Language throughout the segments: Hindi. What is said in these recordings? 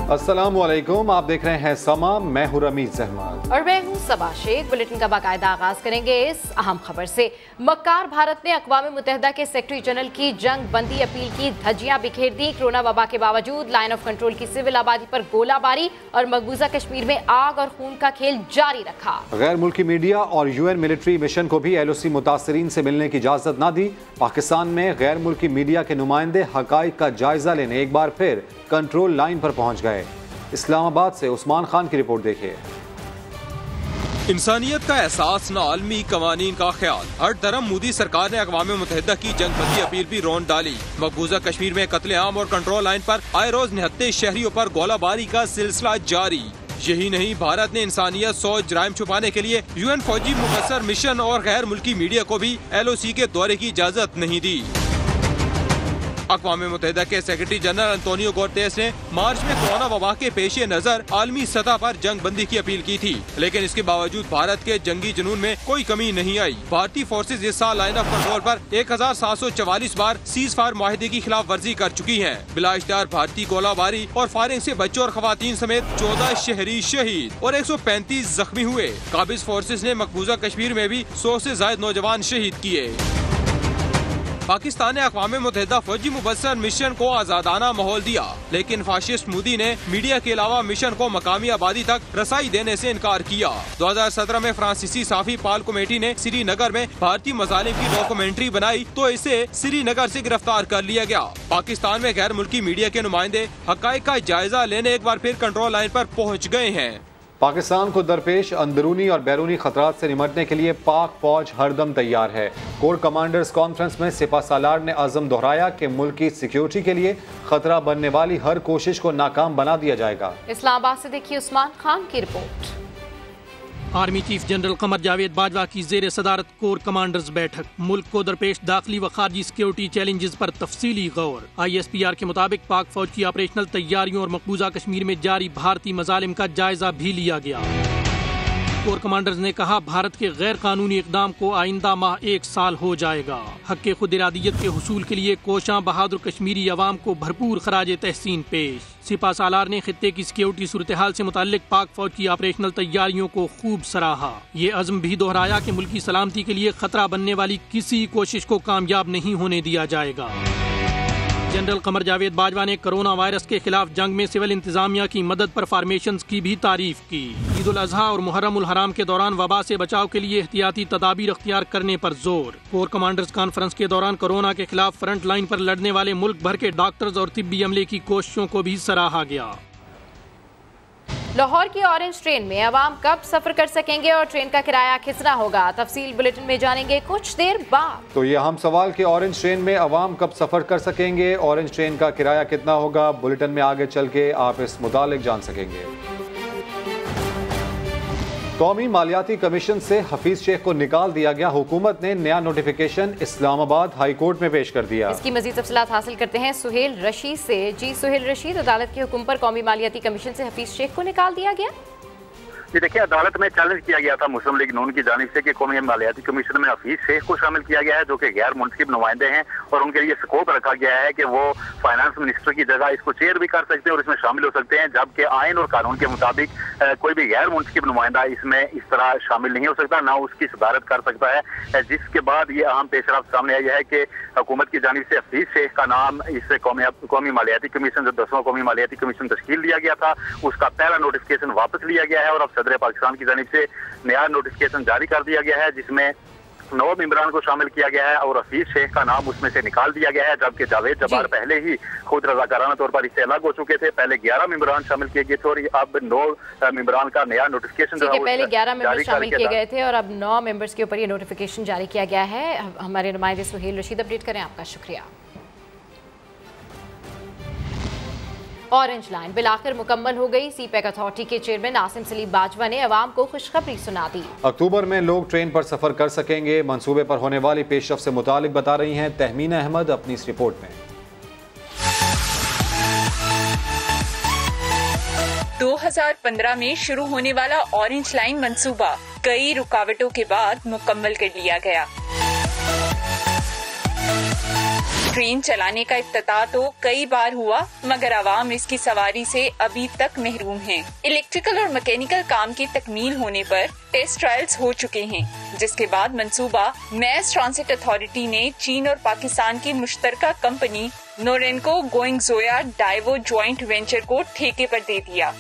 अस्सलामुअलैकुम, आप देख रहे हैं समा। मैं हूं रमीज अहमद और मैं हूं सबा शेख। बुलेटिन का बाकायदा आगाज करेंगे इस अहम खबर से। मक्कार भारत ने अक़वाम मुत्तहिदा के सेक्रेटरी जनरल की जंग बंदी अपील की धज्जियां बिखेर दी। कोरोना वबा के बावजूद लाइन ऑफ कंट्रोल की सिविल आबादी पर गोलाबारी और मकबूजा कश्मीर में आग और खून का खेल जारी रखा। गैर मुल्की मीडिया और UN मिलिट्री मिशन को भी LOC मुतासरीन से मिलने की इजाजत न दी। पाकिस्तान में गैर मुल्की मीडिया के नुमाइंदे हकाइक का जायजा लेने एक बार फिर कंट्रोल लाइन पर पहुंच गए। इस्लामाबाद से उस्मान खान की रिपोर्ट देखिए। इंसानियत का एहसास न आलमी कवानीन का ख्याल, हर धर्म मोदी सरकार ने अक़वाम मुत्तहिदा की जंग बंदी अपील भी रौंद डाली। मकबूजा कश्मीर में कत्लेआम और कंट्रोल लाइन पर आए रोज निहत्ते शहरियों पर गोलाबारी का सिलसिला जारी। यही नहीं, भारत ने इंसानियत सोच जराइम छुपाने के लिए UN फौजी मुबस्सर मिशन और गैर मुल्की मीडिया को भी LOC के दौरे की इजाजत नहीं दी। अक़वाम मुत्तहिदा के सेक्रेटरी जनरल अंतोनियो गुतेरेस ने मार्च में कोरोना वबा के पेश नजर आलमी सतह पर जंग बंदी की अपील की थी, लेकिन इसके बावजूद भारत के जंगी जुनून में कोई कमी नहीं आई। भारतीय फोर्सेज इस साल लाइन ऑफ कंट्रोल पर 1744 बार सीज फायर माहिदे की खिलाफ वर्जी कर चुकी हैं। बिलाश्तार भारतीय गोलाबारी और फायरिंग से बच्चों और खवातीन समेत 14 शहरी शहीद और 135 जख्मी हुए। काबिज फोर्सेज ने मकबूजा कश्मीर में भी 100 से ज्यादा नौजवान शहीद किए। पाकिस्तान ने अक़वाम मुत्तहिदा फौजी मुबस्सर मिशन को आजादाना माहौल दिया, लेकिन फाशिस्ट मोदी ने मीडिया के अलावा मिशन को मकामी आबादी तक रसाई देने से इनकार किया। 2017 में फ्रांसीसी साफी पाल कमेटी ने श्रीनगर में भारतीय मजालिम की डॉक्यूमेंट्री बनाई तो इसे श्रीनगर से गिरफ्तार कर लिया गया। पाकिस्तान में गैर मुल्की मीडिया के नुमाइंदे हकाइक का जायजा लेने एक बार फिर कंट्रोल लाइन पर पहुँच गए हैं। पाकिस्तान को दरपेश अंदरूनी और बैरूनी खतरात से निमटने के लिए पाक फौज हरदम तैयार है। कोर कमांडर्स कॉन्फ्रेंस में सिपा सालार ने अज़म दोहराया कि मुल्क की सिक्योरिटी के लिए खतरा बनने वाली हर कोशिश को नाकाम बना दिया जाएगा। इस्लामाबाद से देखिए उस्मान खान की report. Army chief general Qamar Javed Bajwa की जेर सदारत कोर कमांडर्स बैठक। मुल्क को दरपेश दाखिली व खारजी सिक्योरिटी चैलेंजेस पर तफसीली गौर। ISPR के मुताबिक पाक फौज की ऑपरेशनल तैयारियों और मकबूजा कश्मीर में जारी भारतीय मजालिम का जायजा भी लिया गया। कोर कमांडर्स ने कहा, भारत के गैर कानूनी इकदाम को आइंदा माह 1 साल हो जाएगा। हक खुद इरादियत के हुसूल के लिए कोशां बहादुर कश्मीरी अवाम को भरपूर खराज तहसीन पेश। सिपा सालार ने खित्ते की सिक्योरिटी सूरत हाल से मुताल्लिक पाक फौज की ऑपरेशनल तैयारियों को खूब सराहा। ये अज़्म भी दोहराया कि मुल्की सलामती के लिए खतरा बनने वाली किसी कोशिश को कामयाब नहीं होने दिया जाएगा। जनरल कमर जावेद बाजवा ने कोरोना वायरस के खिलाफ जंग में सिविल इंतजामिया की मदद पर फॉर्मेशंस की भी तारीफ की। ईद उल अजहा और मुहर्रम उल हराम के दौरान वबा से बचाव के लिए एहतियाती तदाबीर अख्तियार करने पर जोर। कोर कमांडर्स कॉन्फ्रेंस के दौरान कोरोना के खिलाफ फ्रंट लाइन पर लड़ने वाले मुल्क भर के डॉक्टर्स और तिब्बी अमले की कोशिशों को भी सराहा गया। लाहौर की ऑरेंज ट्रेन में अवाम कब सफर कर सकेंगे और ट्रेन का किराया कितना होगा, तफसील बुलेटिन में जानेंगे कुछ देर बाद। तो ये हम सवाल कि ऑरेंज ट्रेन में अवाम कब सफर कर सकेंगे, ऑरेंज ट्रेन का किराया कितना होगा, बुलेटिन में आगे चल के आप इस मुतालिक जान सकेंगे। कौमी मालियाती कमीशन से हफीज शेख को निकाल दिया गया। हुकूमत ने नया नोटिफिकेशन इस्लामाबाद हाई कोर्ट में पेश कर दिया। इसकी मजीद तफसीलात हासिल करते हैं सुहेल रशीद से। जी सुहेल रशीद, अदालत के हुक्म पर कौमी मालियाती कमीशन से हफीज शेख को निकाल दिया गया। जी देखिए, अदालत में चैलेंज किया गया था मुस्लिम लीग नून की जानिब से कि कौमी मालियाती कमीशन में हफीज शेख को शामिल किया गया है, जो कि गैर मुंतखब नुमाइंदे हैं, और उनके लिए स्कोप रखा गया है कि वो फाइनेंस मिनिस्टर की जगह इसको चेयर भी कर सकते हैं और इसमें शामिल हो सकते हैं, जबकि आइन और कानून के मुताबिक कोई भी गैर मुंतखब नुमाइंदा इसमें इस तरह शामिल नहीं हो सकता, ना उसकी सदारत कर सकता है। जिसके बाद ये अहम पेशरफ्त सामने आई है कि हुकूमत की जानिब से हफीज शेख का नाम इस कौमी मालियाती कमीशन, जो 10वां कौमी मालियाती कमीशन तश्कील दिया गया था, उसका पहला नोटिफिकेशन वापस लिया गया है और अब सदर पाकिस्तान की जानिब से नया नोटिफिकेशन जारी कर दिया गया है, जिसमें 9 मेंबरान को शामिल किया गया है और हफीज शेख का नाम उसमें से निकाल दिया गया है, जबकि जावेद जब्बार पहले ही खुद रजाकाराना तौर पर इससे अलग हो चुके थे। पहले 11 मेंबरान शामिल किए गए थे और अब 9 मेंबरान का नया नोटिफिकेशन जो है पहले 11 मेंबर शामिल किए गए थे और अब 9 मेंबर्स के ऊपर ये नोटिफिकेशन जारी किया गया है। हमारे नुमाइंदे सुहेल रशीद अपडेट करें, आपका शुक्रिया। ऑरेंज लाइन बिलाखिर मुकम्मल हो गई। सीपैक अथॉरिटी के चेयरमैन आसिम सलीम बाजवा ने अवाम को खुशखबरी सुना दी। अक्टूबर में लोग ट्रेन पर सफर कर सकेंगे। मंसूबे पर होने वाली पेशरफ्त से मुतालिक बता रही हैं तहमीना अहमद अपनी इस रिपोर्ट में। 2015 में शुरू होने वाला ऑरेंज लाइन मंसूबा कई रुकावटों के बाद मुकम्मल कर लिया गया। ट्रेन चलाने का इफ्तिताह तो कई बार हुआ, मगर आवाम इसकी सवारी से अभी तक महरूम हैं। इलेक्ट्रिकल और मैकेनिकल काम की तकमील होने पर टेस्ट ट्रायल्स हो चुके हैं, जिसके बाद मंसूबा मैस ट्रांसिट अथॉरिटी ने चीन और पाकिस्तान की मुश्तरका कंपनी नोरेनको गोइंग जोया डाइवो ज्वाइंट वेंचर को ठेके पर दे दिया।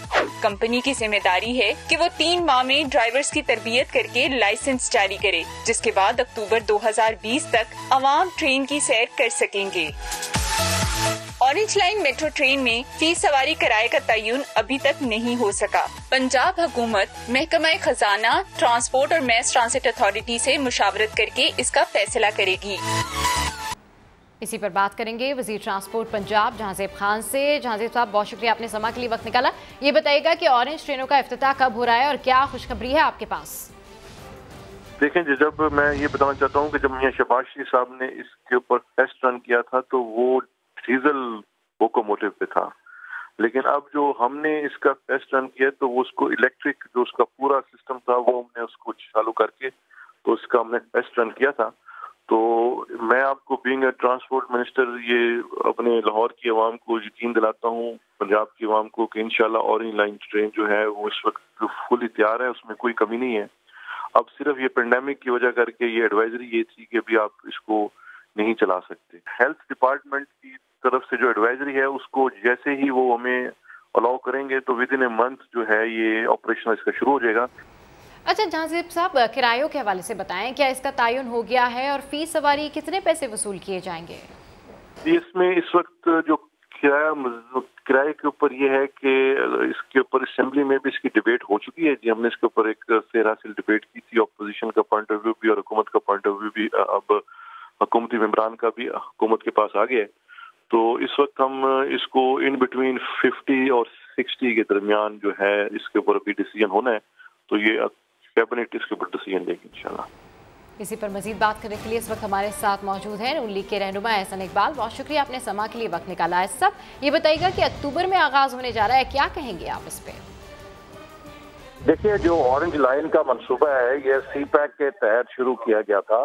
कंपनी की जिम्मेदारी है कि वो 3 माह में ड्राइवर्स की तरबियत करके लाइसेंस जारी करे, जिसके बाद अक्टूबर 2020 तक अवाम ट्रेन की सैर कर सकेंगे। ऑरेंज लाइन मेट्रो ट्रेन में फीस सवारी किराए का तयन अभी तक नहीं हो सका। पंजाब हुकूमत महकमा खजाना, ट्रांसपोर्ट और मैस ट्रांसिट अथॉरिटी से मुशावरत करके इसका फैसला करेगी। इसी पर बात करेंगे वजीर ट्रांसपोर्ट पंजाब जहांजेब खान से। जहांजेब साहब, बहुत शुक्रिया आपने समा के लिए वक्त निकाला। ये बताइएगा कि ऑरेंज ट्रेनों का इफ्तिताह कब हो रहा है और क्या खुशखबरी है आपके पास? देखें जी, जब मैं ये बताना चाहता हूँ कि जब मियां शहबाज शरीफ साहब ने इसके ऊपर टेस्ट रन किया था तो वो डीजल लोकोमोटिव पे था, लेकिन अब जो हमने इसका टेस्ट रन किया तो वो उसको इलेक्ट्रिक जो उसका पूरा सिस्टम था वो हमने उसको चालू करके तो उसका हमने टेस्ट रन किया था। तो मैं आपको बीइंग अ ट्रांसपोर्ट मिनिस्टर ये अपने लाहौर की आवाम को यकीन दिलाता हूँ, पंजाब की आवाम को, कि इंशाल्लाह ऑरेंज लाइन ट्रेन जो है वो इस वक्त फुली तैयार है, उसमें कोई कमी नहीं है। अब सिर्फ ये पेंडेमिक की वजह करके ये एडवाइजरी ये थी कि अभी आप इसको नहीं चला सकते। हेल्थ डिपार्टमेंट की तरफ से जो एडवाइजरी है उसको जैसे ही वो हमें अलाउ करेंगे तो विद इन ए मंथ जो है ये ऑपरेशन इसका शुरू हो जाएगा। अच्छा जहांजेब साहब, किरायों के हवाले से बताएं, क्या इसका तयन हो गया है और फीस सवारी कितने पैसे वसूल किए जाएंगे? इसमें इस वक्त जो किराए के ऊपर ये है कि इसके ऊपर असेंबली में भी इसकी डिबेट हो चुकी है जी। हमने इसके ऊपर एक सेर हासिल डिबेट की थी, अपोजिशन का पॉइंट ऑफ व्यू भी और हुकूमत का पॉइंट ऑफ व्यू भी अब हुकूमती मेंबरान का भी हुकूमत के पास आ गया है। तो इस वक्त हम इसको इन बिटवीन 50 और 60 के दरमियान जो है इसके ऊपर अभी डिसीजन होना है, तो ये कैबिनेट इसके ऊपर डिसीजन लेगी इंशाल्लाह। इसी पर मजीद बात करने के लिए इस वक्त हमारे साथ मौजूद हैं नून लीग के रहनुमा एहसन इकबाल। बहुत शुक्रिया आपने समा के लिए वक्त निकाला है। सब ये बताइएगा कि अक्टूबर में आगाज होने जा रहा है, क्या कहेंगे आप इस पे? देखिए, जो ऑरेंज लाइन का मंसूबा है ये सीपैक के तहत शुरू किया गया था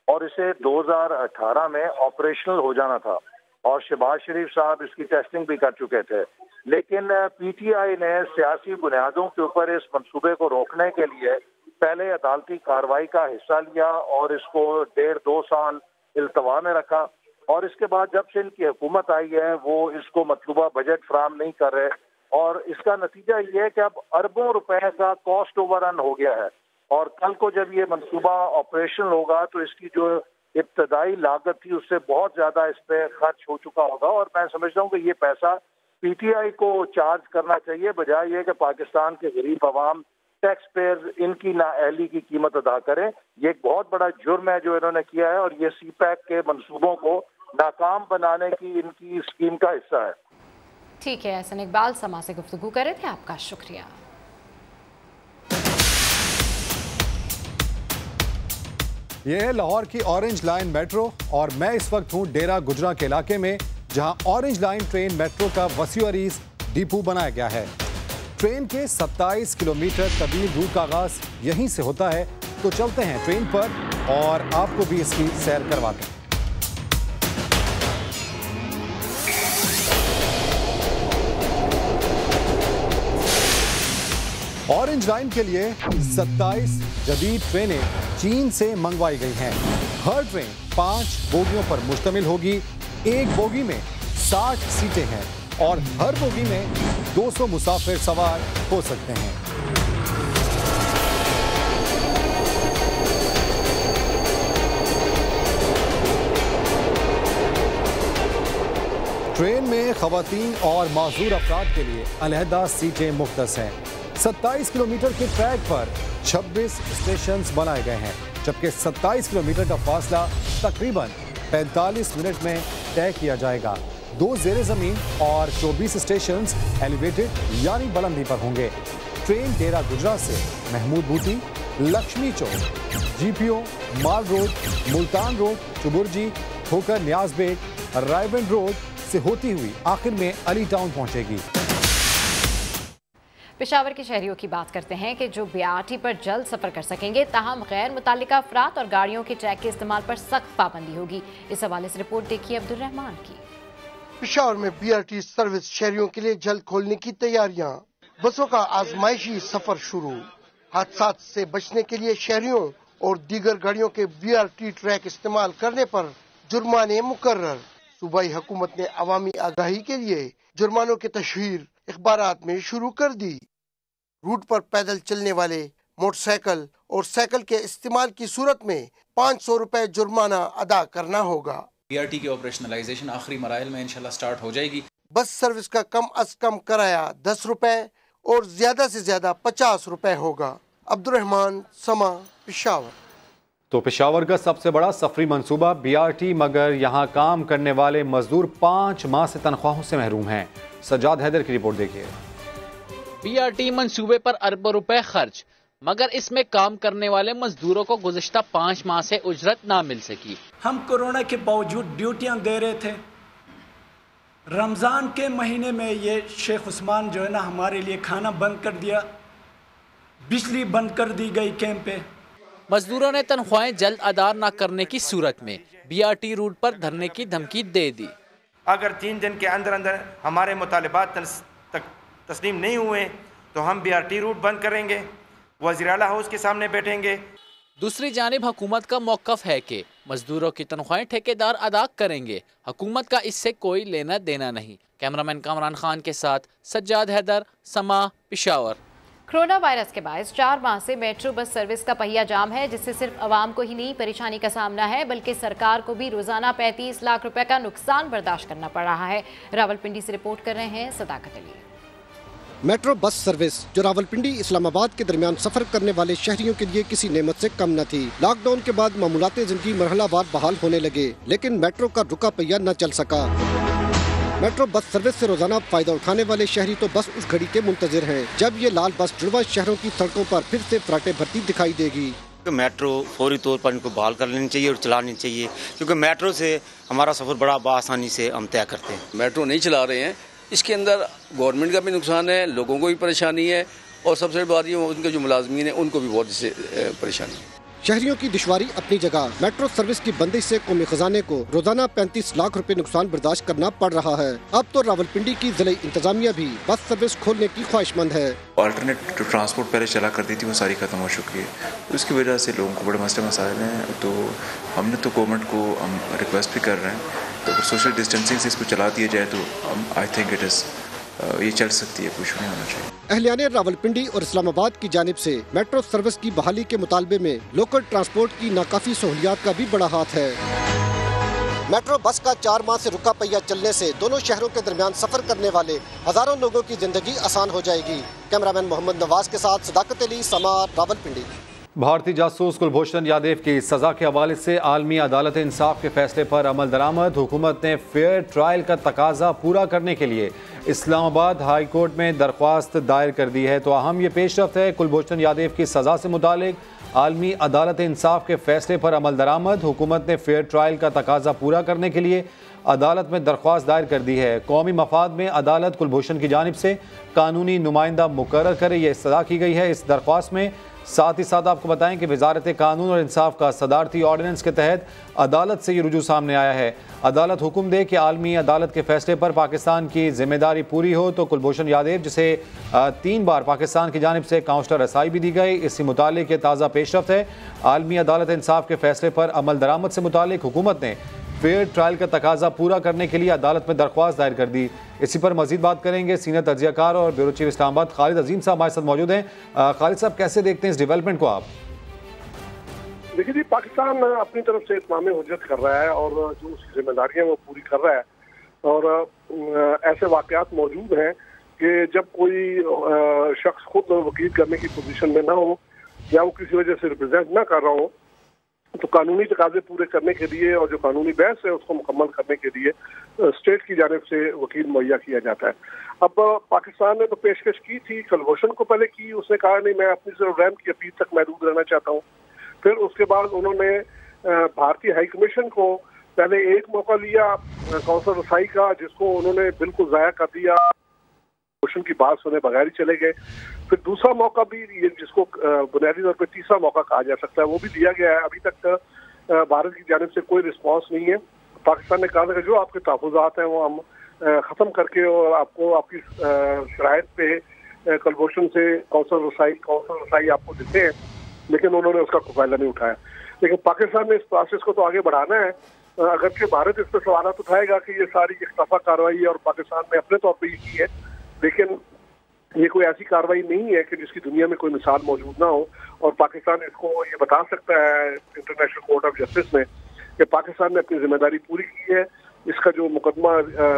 और इसे 2018 में ऑपरेशनल हो जाना था और शहबाज शरीफ साहब इसकी टेस्टिंग भी कर चुके थे, लेकिन पीटीआई ने सियासी बुनियादों के ऊपर इस मंसूबे को रोकने के लिए पहले अदालती कार्रवाई का हिस्सा लिया और इसको 1.5-2 साल इल्तवा में रखा और इसके बाद जब से इनकी हुकूमत आई है वो इसको मतलूबा बजट फराहम नहीं कर रहे और इसका नतीजा ये है कि अब अरबों रुपए का कॉस्ट ओवररन हो गया है और कल को जब ये मंसूबा ऑपरेशनल होगा तो इसकी जो इब्तदाई लागत थी उससे बहुत ज्यादा इस पे खर्च हो चुका होगा और मैं समझता हूँ कि ये पैसा पीटीआई को चार्ज करना चाहिए, बजाय ये कि पाकिस्तान के गरीब अवाम टैक्स पेयर इनकी नाअहली की कीमत अदा करें। ये एक बहुत बड़ा जुर्म है जो इन्होंने किया है और ये सीपैक के मंसूबों को नाकाम बनाने की इनकी स्कीम का हिस्सा है। ठीक है, एहसन इकबाल समा से गुफ्तगू कर रहे थे, आपका शुक्रिया। ये है लाहौर की ऑरेंज लाइन मेट्रो और मैं इस वक्त हूँ डेरा गुजरा के इलाके में जहां ऑरेंज लाइन ट्रेन मेट्रो का वसीअरीज डिपो बनाया गया है। ट्रेन के 27 किलोमीटर तवील रूट का आगाज यहीं से होता है, तो चलते हैं ट्रेन पर और आपको भी इसकी सैर करवाते हैं। ऑरेंज लाइन के लिए 27 जदीद ट्रेनें चीन से मंगवाई गई हैं। हर ट्रेन 5 बोगियों पर मुश्तमिल होगी। एक बोगी में 60 सीटें हैं और हर बोगी में 200 मुसाफिर सवार हो सकते हैं। ट्रेन में खवातीन और माजूर अफराद के लिए अलहदा सीटें मुख्तस हैं। 27 किलोमीटर के ट्रैक पर 26 स्टेशन बनाए गए हैं, जबकि 27 किलोमीटर का फासला तकरीबन 45 मिनट में तय किया जाएगा। 2 ज़ेरे ज़मीन और 24 स्टेशन एलिवेटेड यानी बुलंदी पर होंगे। ट्रेन डेरा गुजरा से महमूद बूटी, लक्ष्मी चौक, जीपीओ, माल रोड, मुल्तान रोड, चुबुर्जी होकर न्याज बेग, रायबंद रोड से होती हुई आखिर में अली टाउन पहुंचेगी। पेशावर के शहरियों की बात करते हैं कि जो BRT पर जल्द सफर कर सकेंगे, ताहम गैर मुतालिका अफराद और गाड़ियों के ट्रैक के इस्तेमाल पर सख्त पाबंदी होगी। इस हवाले से रिपोर्ट देखिए अब्दुल रहमान की। पेशावर में BRT सर्विस शहरियों के लिए जल्द खोलने की तैयारियां, बसों का आजमाइशी सफर शुरू। हादसा से बचने के लिए शहरियों और दीगर गाड़ियों के BRT ट्रैक इस्तेमाल करने पर जुर्माने मुकर्रर। सूबाई हुकूमत ने अवामी आगाही के लिए जुर्मानों की तशहीर अखबारात में शुरू कर दी। रूट पर पैदल चलने वाले, मोटरसाइकिल और साइकिल के इस्तेमाल की सूरत में 500 रुपए जुर्माना अदा करना होगा। BRT की ऑपरेशनलाइजेशन आखिरी मराइल में इंशाल्लाह स्टार्ट हो जाएगी। बस सर्विस का कम अज कम किराया 10 रुपए और ज्यादा से ज्यादा 50 रुपए होगा। अब्दुल रहमान, समा, पेशावर। तो पेशावर का सबसे बड़ा सफरी मंसूबा BRT, मगर यहाँ काम करने वाले मजदूर 5 माह से तनख्वाहों से महरूम हैं। सज्जाद हैदर की रिपोर्ट देखिए। BRT मंसूबे पर अरबों रुपए खर्च, मगर इसमें काम करने वाले मजदूरों को गुज़िश्ता 5 माह से उजरत ना मिल सकी। हम कोरोना के बावजूद ड्यूटियां दे रहे थे। रमज़ान के महीने में ये शेख उस्मान जो है ना, हमारे लिए खाना बंद कर दिया, बिजली बंद कर दी गई कैंप पे। मजदूरों ने तनख्वाहें जल्द अदा न करने की सूरत में BRT रूट पर धरने की धमकी दे दी। अगर 3 दिन के अंदर अंदर हमारे मुतालिबात तस्लीम नहीं हुए तो हम BRT रूट बंद करेंगे, वज़ीर आला हाउस के सामने बैठेंगे। दूसरी जानिब हुकूमत का मौक़िफ़ है कि मजदूरों की तनख्वाहें ठेकेदार अदा करेंगे, हुकूमत का इससे कोई लेना देना नहीं। कैमरामैन कामरान खान के साथ सज्जाद हैदर, समा, पेशावर। कोरोना वायरस के बायस 4 माह से मेट्रो बस सर्विस का पहिया जाम है, जिससे सिर्फ आवाम को ही नहीं परेशानी का सामना है, बल्कि सरकार को भी रोजाना 35 लाख रुपए का नुकसान बर्दाश्त करना पड़ रहा है। रावलपिंडी से रिपोर्ट कर रहे हैं सदाकत अली। मेट्रो बस सर्विस जो रावलपिंडी इस्लामाबाद के दरमियान सफर करने वाले शहरियों के लिए किसी नेमत से कम न थी। लॉकडाउन के बाद मामूलाते जिंदगी मरहलावार बहाल होने लगे, लेकिन मेट्रो का रुका पहिया न चल सका। मेट्रो बस सर्विस से रोजाना फायदा उठाने वाले शहरी तो बस उस घड़ी के मुंतजिर हैं जब ये लाल बस जुड़वा शहरों की सड़कों पर फिर से फराटे भरती दिखाई देगी। मेट्रो फौरी तौर पर इनको बहाल कर लेनी चाहिए और चलानी चाहिए, क्योंकि मेट्रो से हमारा सफर बड़ा आसानी से हम तय करते हैं। मेट्रो नहीं चला रहे हैं, इसके अंदर गवर्नमेंट का भी नुकसान है, लोगों को भी परेशानी है, और सबसे बड़ी बात ये उनके जो मुलाजमीन हैं उनको भी बहुत इससे परेशानी है। शहरियों की दुश्वारी अपनी जगह, मेट्रो सर्विस की बंदिश से कौमी खजाने को रोजाना 35 लाख रुपए नुकसान बर्दाश्त करना पड़ रहा है। अब तो रावलपिंडी की जिला इंतजामिया भी बस सर्विस खोलने की ख्वाहिशमंद है। अल्टरनेट ट्रांसपोर्ट पहले चला करती थी, वो सारी खत्म हो चुकी है, उसकी वजह से लोगों को बड़े मसाइल हैं। तो हमने तो गवर्नमेंट को हम रिक्वेस्ट भी कर रहे हैं, तो अगर सोशल डिस्टेंसिंग से इसको चला दिया जाए तो आई थिंक इट इज़ ये चल सकती है, कुछ नहीं होना चाहिए। अहलियाने रावलपिंडी और इस्लामाबाद की जानिब से मेट्रो सर्विस की बहाली के मुतालबे में लोकल ट्रांसपोर्ट की नाकाफी सहूलियात का भी बड़ा हाथ है। मेट्रो बस का 4 माह से रुका पहिया चलने से दोनों शहरों के दरमियान सफर करने वाले हजारों लोगों की जिंदगी आसान हो जाएगी। कैमरामैन मोहम्मद नवाज के साथ सदाकत अली, समा, रावलपिंडी। भारतीय जासूस कुलभूषण यादव की सजा के हवाले से आलमी अदालत इंसाफ के फैसले पर अमल दरामद। हुकूमत ने फेयर ट्रायल का तकाजा पूरा करने के लिए इस्लामाबाद हाई कोर्ट में दरख्वास्त दायर कर दी है। तो अहम ये पेशरफ्त है, कुलभूषण यादव की सजा से मुतालिक आलमी अदालत इंसाफ के फैसले पर अमल दरामद। हुकूमत ने फेयर ट्रायल का तकाजा पूरा करने के लिए अदालत में दरख्वास्त दायर कर दी है। कौमी मफाद में अदालत कुलभूषण की जानिब से कानूनी नुमाइंदा मुकर्रर करे, यह सदा की गई है इस दरख्वास्त में। साथ ही साथ आपको बताएं कि वजारत कानून और इंसाफ का सदारती ऑर्डिनेंस के तहत अदालत से ये रुजू सामने आया है। अदालत हुक्म दे कि आलमी अदालत के फैसले पर पाकिस्तान की जिम्मेदारी पूरी हो तो कुलभूषण यादव, जिसे 3 बार पाकिस्तान की जानिब से काउंसलर रसाई भी दी गई, इसी मुतालिक ये ताज़ा पेशरफ्त है। आलमी अदालत इंसाफ के फैसले पर अमल दरामद से मुतालिक हुकूमत ने फेयर ट्रायल का तकाजा पूरा करने के लिए अदालत में दरख्वास्त दायर कर दी। इसी पर मजीद बात करेंगे सीनियर तज्जियाकार और ब्यूरो चीफ इस्लामाबाद खालिद अजीम साहब हमारे साथ मौजूद हैं। खालिद साहब, कैसे देखते हैं इस डेवलपमेंट को आप? देखिए जी, पाकिस्तान अपनी तरफ से इत्माम हुज्जत कर रहा है और जो उसकी जिम्मेदारियां वो पूरी कर रहा है, और ऐसे वाकयात मौजूद हैं कि जब कोई शख्स खुद वकील करने की पोजीशन में ना हो या वो किसी वजह से रिप्रेजेंट ना कर रहा हो, तो कानूनी तकाजे पूरे करने के लिए और जो कानूनी बहस है उसको मुकम्मल करने के लिए स्टेट की जानिब से वकील मुहैया किया जाता है। अब पाकिस्तान ने तो पेशकश की थी, कुलभूषण को पहले की, उसने कहा नहीं मैं अपनी सिर्फ रैम की अपील तक महदूद रहना चाहता हूँ। फिर उसके बाद उन्होंने भारतीय हाई कमीशन को पहले एक मौका लिया काउंसलर रसाई का, जिसको उन्होंने बिल्कुल ज़ाया कर दिया। कन्वर्शन की बात सुने बगैर ही चले गए। फिर दूसरा मौका भी ये जिसको बुनियादी तौर पर तीसरा मौका कहा जा सकता है वो भी दिया गया है। अभी तक भारत की जानिब से कोई रिस्पॉन्स नहीं है। पाकिस्तान ने कहा था कि जो आपके तहफ़्फ़ुज़ात हैं वो हम ख़त्म करके और आपको आपकी शराइत पे कलभूषण से कौशल रसाई आपको देते हैं, लेकिन उन्होंने उसका कोई फायदा नहीं उठाया। लेकिन पाकिस्तान ने इस प्रोसेस को तो आगे बढ़ाना है। अगरचे भारत इस पर सवाल उठाएगा कि ये सारी एकतरफा कार्रवाई और पाकिस्तान ने अपने तौर पर ये की है, लेकिन ये कोई ऐसी कार्रवाई नहीं है कि जिसकी दुनिया में कोई मिसाल मौजूद ना हो। और पाकिस्तान इसको ये बता सकता है इंटरनेशनल कोर्ट ऑफ जस्टिस में कि पाकिस्तान ने अपनी जिम्मेदारी पूरी की है। इसका जो मुकदमा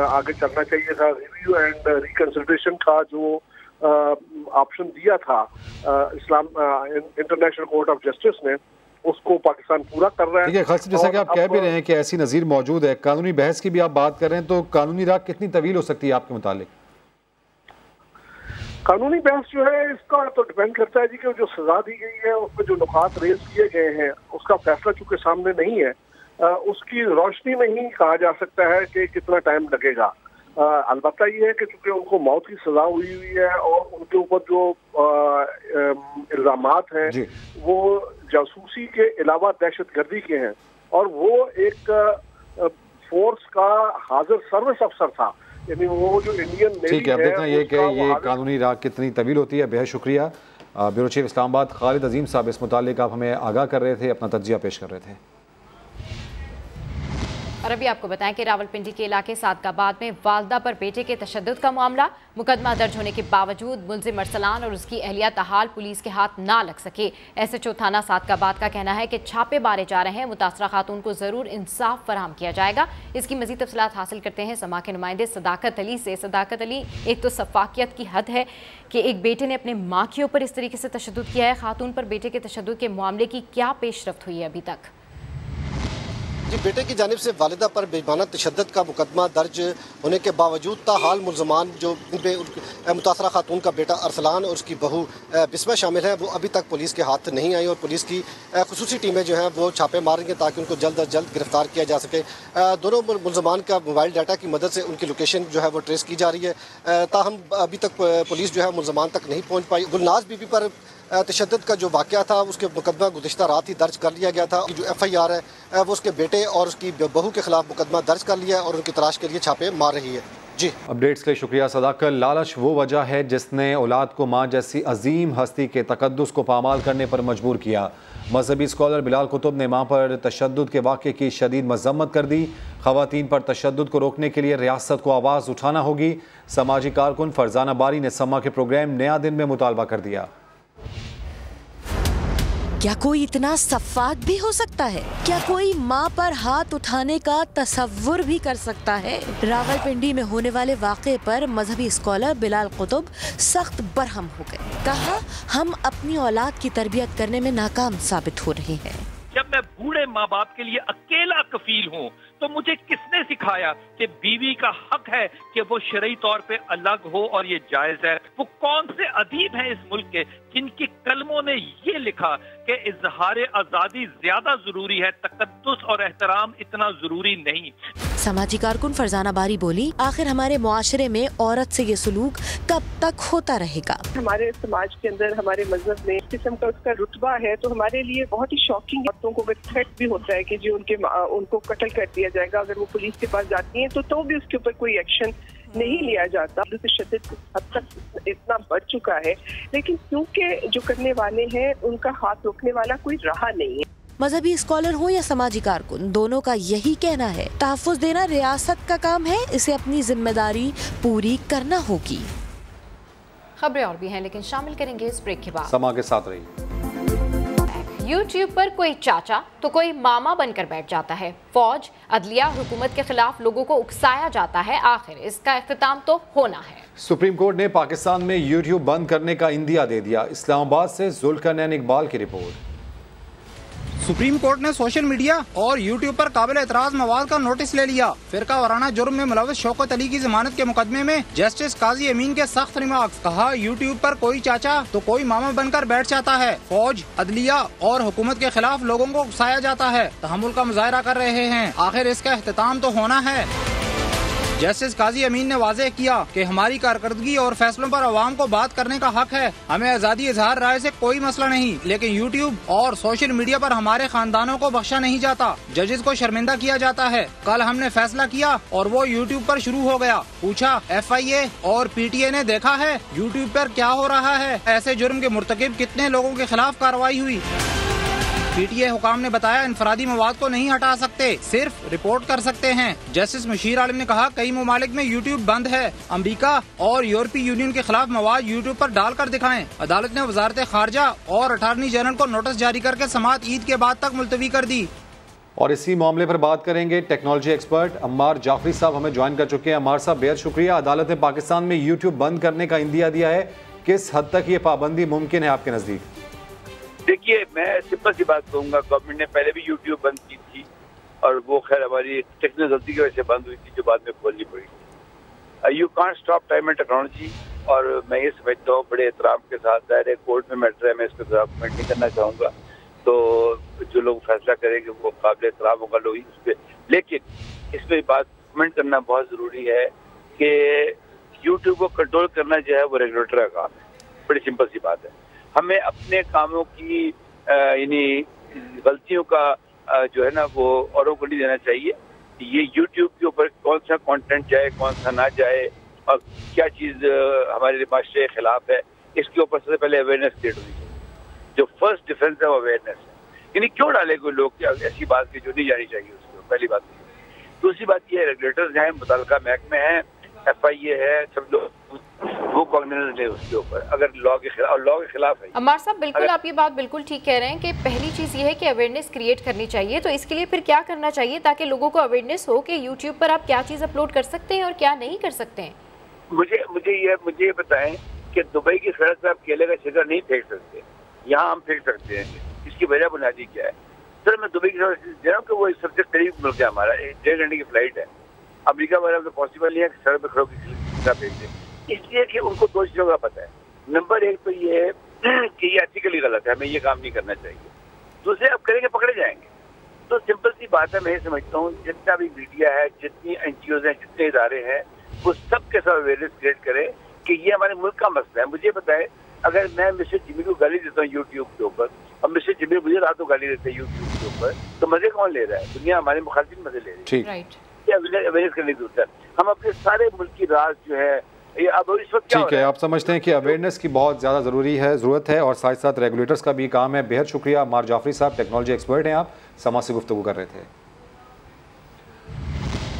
आगे चलना चाहिए था, रिव्यू एंड रिकंसिडरेशन का जो ऑप्शन दिया था इंटरनेशनल कोर्ट ऑफ जस्टिस ने, उसको पाकिस्तान पूरा कर रहा है। ठीक है खालिद, जैसा कि आप कह भी रहे हैं कि ऐसी नज़ीर मौजूद है, कानूनी बहस की भी आप बात कर रहे हैं, तो कानूनी राह कितनी तवील हो सकती है आपके मुतालिक? कानूनी बहस जो है इसका तो डिपेंड करता है जी कि जो सजा दी गई है उसमें जो नुकात रेज किए गए हैं उसका फैसला चूंकि सामने नहीं है, उसकी रोशनी में ही कहा जा सकता है कि कितना टाइम लगेगा। अलबत्ता ये है कि चूंकि उनको मौत की सजा हुई है और उनके ऊपर जो इल्जामात हैं वो जासूसी के अलावा दहशतगर्दी के हैं और वो एक फोर्स का हाजिर सर्विस अफसर था, यानी वो जो इंडियन नेवी है। ठीक है, अब देखना ये कि ये कानूनी राह कितनी तवील होती है। बेहद शुक्रिया ब्यूरो चीफ इस्लामाबाद खालिद अजीम साहब, इस मुतालिक आप हमें आगाह कर रहे थे, अपना तज्जिया पेश कर रहे थे। और अभी आपको बताएं कि रावलपिंडी के इलाके सादकाबाद में वालदा पर बेटे के तशद्दुद का मामला, मुकदमा दर्ज होने के बावजूद मुलजिम अरसलान और उसकी अहलिया ताहाल पुलिस के हाथ ना लग सके। SHO थाना सादकाबाद का कहना है कि छापे मारे जा रहे हैं, मुतासरा खातून को जरूर इंसाफ फराहम किया जाएगा। इसकी मजीद तफसीलात हासिल करते हैं समा के नुमाइंदे सदाकत अली से। सदाकत अली, एक तो सफाकियत की हद है कि एक बेटे ने अपने माँ के ऊपर इस तरीके से तशद्दुद किया है, खातून पर बेटे के तशद्दुद के मामले की क्या पेशरफ्त हुई है अभी तक? जी, बेटे की जानिब से वालिदा पर बेईमाना तशद्दुद का मुकदमा दर्ज होने के बावजूद ताहाल मुलजमान जो मुतासरा खातून का बेटा अरसलान और उसकी बहू बिस्मा शामिल हैं, वो अभी तक पुलिस के हाथ नहीं आई और पुलिस की खुसूसी टीमें जो हैं वो छापे मारेंगे ताकि उनको जल्द अज जल्द गिरफ्तार किया जा सके। दोनों मुलजमान का मोबाइल डाटा की मदद से उनकी लोकेशन जो है वो ट्रेस की जा रही है। ताहम अभी तक पुलिस जो है मुलजमान तक नहीं पहुँच पाई। गुलनाज बीबी पर तशद्दुद का जो वाक़या था उसके मुकदमा गुज़िश्ता रात ही दर्ज कर लिया गया था। जो FIR है वो उसके बेटे और उसकी बहू के खिलाफ मुकदमा दर्ज कर लिया और उनकी तलाश के लिए छापे मार रही है। जी, अपडेट्स के लिए शुक्रिया सदाकत। लालच वो वजह है जिसने औलाद को माँ जैसी अजीम हस्ती के तकद्दुस को पामाल करने पर मजबूर किया। मजहबी स्कॉलर बिलाल कुतुब ने माँ पर तशद्दुद के वाक़े की शदीद मजम्मत कर दी। ख़वातीन पर तशद्दुद को रोकने के लिए रियासत को आवाज़ उठाना होगी। समाजी कारकुन फरजाना बारी ने समा के प्रोग्राम नया दिन में मुतालबा कर दिया। क्या कोई इतना सफाक भी हो सकता है? क्या कोई माँ पर हाथ उठाने का तसव्वुर भी कर सकता है? रावलपिंडी में होने वाले वाक़े पर मजहबी स्कॉलर बिलाल कुतुब सख्त बरहम हो गए। कहा, हम अपनी औलाद की तरबियत करने में नाकाम साबित हो रहे हैं। जब मैं बूढ़े माँ बाप के लिए अकेला कफील हूँ तो मुझे किसने सिखाया कि बीवी का हक है कि वो शरई तौर पे अलग हो और ये जायज है? वो कौन से अदीब हैं इस मुल्क के जिनकी कलमों ने ये लिखा कि इजहार आज़ादी ज्यादा जरूरी है, तकद्दुस और एहतराम इतना जरूरी नहीं। समाजी कारकुन फरजाना बारी बोली, आखिर हमारे मुआशरे में औरत से ये सलूक कब तक होता रहेगा? हमारे समाज के अंदर, हमारे मजहब में इस किस्म का उसका रुतबा है तो हमारे लिए बहुत ही शॉकिंग। औरतों को थ्रेट भी होता है कि जी उनको कत्ल कर दिया जाएगा अगर वो पुलिस के पास जाती हैं, तो भी उसके ऊपर कोई एक्शन नहीं लिया जाता। तशद्दुद हद तक इतना बढ़ चुका है, लेकिन क्योंकि जो करने वाले हैं उनका हाथ रोकने वाला कोई रहा नहीं है। मजहबी स्कॉलर हो या समाजी कारकुन, दोनों का यही कहना है, तहफ़्फ़ुज़ देना रियासत का काम है, इसे अपनी जिम्मेदारी पूरी करना होगी। खबरें और भी हैं, लेकिन शामिल करेंगे इस ब्रेक के बाद। समा के साथ रहिए। YouTube पर कोई चाचा तो कोई मामा बनकर बैठ जाता है। फौज, अदलिया, हुकूमत के खिलाफ लोगों को उकसाया जाता है। आखिर इसका इख्तिताम तो होना है। सुप्रीम कोर्ट ने पाकिस्तान में YouTube बंद करने का इंदिया दे दिया। इस्लामाबाद से जुल्करनैन इकबाल की रिपोर्ट। सुप्रीम कोर्ट ने सोशल मीडिया और यूट्यूब पर काबिल एतराज मवाद का नोटिस ले लिया। फिरका वाराना जुर्म में मुलव्वस शौकत अली की जमानत के मुकदमे में जस्टिस काजी अमीन के सख्त रिमार्क्स। कहा, यूट्यूब पर कोई चाचा तो कोई मामा बनकर बैठ जाता है। फौज, अदलिया और हुकूमत के खिलाफ लोगों को उकसाया जाता है, तहम्मुल का मुजाहरा कर रहे हैं। आखिर इसका एहतिताम तो होना है। जस्टिस काजी अमीन ने वाज़ेह किया कि हमारी कारकर्दगी और फैसलों पर अवाम को बात करने का हक है। हमें आज़ादी इजहार राय से कोई मसला नहीं, लेकिन यूट्यूब और सोशल मीडिया पर हमारे खानदानों को बख्शा नहीं जाता, जजेस को शर्मिंदा किया जाता है। कल हमने फैसला किया और वो यूट्यूब पर शुरू हो गया। पूछा FIA और PTA ने देखा है यूट्यूब पर क्या हो रहा है, ऐसे जुर्म के मुर्तकिब कितने लोगों के खिलाफ कार्रवाई हुई। PTA हुकाम ने बताया इनफरादी मवाद को नहीं हटा सकते, सिर्फ रिपोर्ट कर सकते हैं। जस्टिस मुशीर आलम ने कहा कई ममालिक में यूट्यूब बंद है, अमेरिका और यूरोपीय यूनियन के खिलाफ मवाद यूट्यूब पर डालकर दिखाएं। अदालत ने वजारत खारजा और अटारनी जनरल को नोटिस जारी करके समाअत ईद के बाद तक मुलतवी कर दी। और इसी मामले पर बात करेंगे टेक्नोलॉजी एक्सपर्ट अम्मार जाफरी साहब हमें ज्वाइन कर चुके हैं। अम्मार साहब बेहद शुक्रिया। अदालत ने पाकिस्तान में यूट्यूब बंद करने का इंदिया दिया है, किस हद तक ये पाबंदी मुमकिन है आपके नजदीक? देखिए, मैं सिंपल सी बात कहूँगा, गवर्नमेंट ने पहले भी यूट्यूब बंद की थी और वो खैर हमारी टेक्निकल गलती की वजह से बंद हुई थी, जो बाद में खोलनी पड़ी। You can't stop time and technology, और मैं ये समझता हूँ बड़े एहतराम के साथ, दायरे कोर्ट में मैटर है, मैं इसको कमेंट नहीं करना चाहूँगा, तो जो लोग फैसला करेंगे वो काबिल एहतराम होगा लोग इस पर। लेकिन इसमें बात कमेंट करना बहुत ज़रूरी है कि यूट्यूब को कंट्रोल करना जो है वो रेगुलेटर का काम है। बड़ी सिंपल सी बात है। हमें अपने कामों की यानी गलतियों का जो है ना वो औरों को नहीं देना चाहिए। ये यूट्यूब के ऊपर कौन सा कंटेंट जाए, कौन सा ना जाए, और क्या चीज़ हमारे माशरे के खिलाफ है, इसके ऊपर सबसे पहले अवेयरनेस क्रिएट होनी चाहिए। जो फर्स्ट डिफेंस है वो अवेयरनेस है। यानी क्यों डाले कोई लोग ऐसी बात की जो नहीं जानी चाहिए उसको, पहली बात है। दूसरी बात ये है, रेगुलेटर्स हैं, मुतल्लिका महकमे हैं, FIA है, सब लोग वो कॉग्निजेंस ले उसके ऊपर, अगर लॉ के खिलाफ है। अम्मार साहब बिल्कुल आप ये बात बिल्कुल ठीक कह रहे हैं कि पहली चीज़ ये है कि अवेयरनेस क्रिएट करनी चाहिए। तो इसके लिए फिर क्या करना चाहिए ताकि लोगों को अवेयरनेस हो कि यूट्यूब पर आप क्या चीज़ अपलोड कर सकते हैं और क्या नहीं कर सकते हैं? मुझे ये बताएं कि दुबई की सड़क पर आप केले का शिकर नहीं फेंक सकते, यहाँ हम फेंक सकते हैं। इसकी वजह बुनियादी क्या है? सर मैं दुबई की सड़क दे रहा हूँ कि वो सबसे करीब मुल्क है हमारा, 1.5 घंटे की फ्लाइट है। अमेरिका वाला तो पॉसिबल नहीं है कि सड़क पर खड़ो की फेंक दें, इसलिए कि उनको 2 चीज़ों का पता है। नंबर 1 तो ये है कि ये एथिकली गलत है, हमें ये काम नहीं करना चाहिए। दूसरे अब करेंगे पकड़े जाएंगे। तो सिंपल सी बात है, मैं ये समझता हूँ जितना भी मीडिया है, जितनी NGOs हैं, जितने इदारे हैं, वो सबके साथ अवेयरनेस क्रिएट करें कि ये हमारे मुल्क का मसला है। मुझे बताए, अगर मैं मिस्टर जिमी को गाली देता हूँ यूट्यूब के ऊपर और मिस्टर जिमी मुझे रातों गाली देते हैं यूट्यूब के ऊपर, तो मजे कौन ले रहा है? दुनिया हमारे मुखालिफिन मजे ले रही है। अवेयरनेस करने की जरूरत है। हम अपने सारे मुल्क की राज जो है अब इस वक्त ठीक है, आप समझते हैं कि अवेयरनेस की बहुत ज़्यादा ज़रूरत है और साथ साथ रेगुलेटर्स का भी काम है। बेहद शुक्रिया अम्मार जाफरी साहब, टेक्नोलॉजी एक्सपर्ट हैं आप, समा से गुफ्तगू कर रहे थे।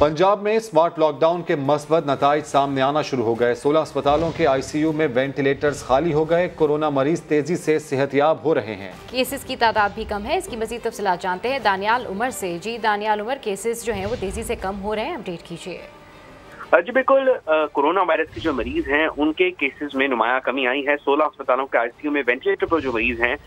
पंजाब में स्मार्ट लॉकडाउन के मस्बत नताइज सामने आना शुरू हो गए। 16 अस्पतालों के ICU में वेंटिलेटर्स खाली हो गए। कोरोना मरीज तेजी से सेहतयाब हो रहे हैं। केसेस की तादाद भी कम है। इसकी मजीद तफसीलात जानते हैं दानियाल उमर से। जी दानियाल उमर, केसेस जो हैं वो तेजी से कम हो रहे हैं, अपडेट कीजिए। जी बिल्कुल, कोरोना वायरस के जो मरीज हैं उनके केसेस में नुमाया कमी आई है। 16 अस्पतालों के ICU में वेंटिलेटर पर जो मरीज हैं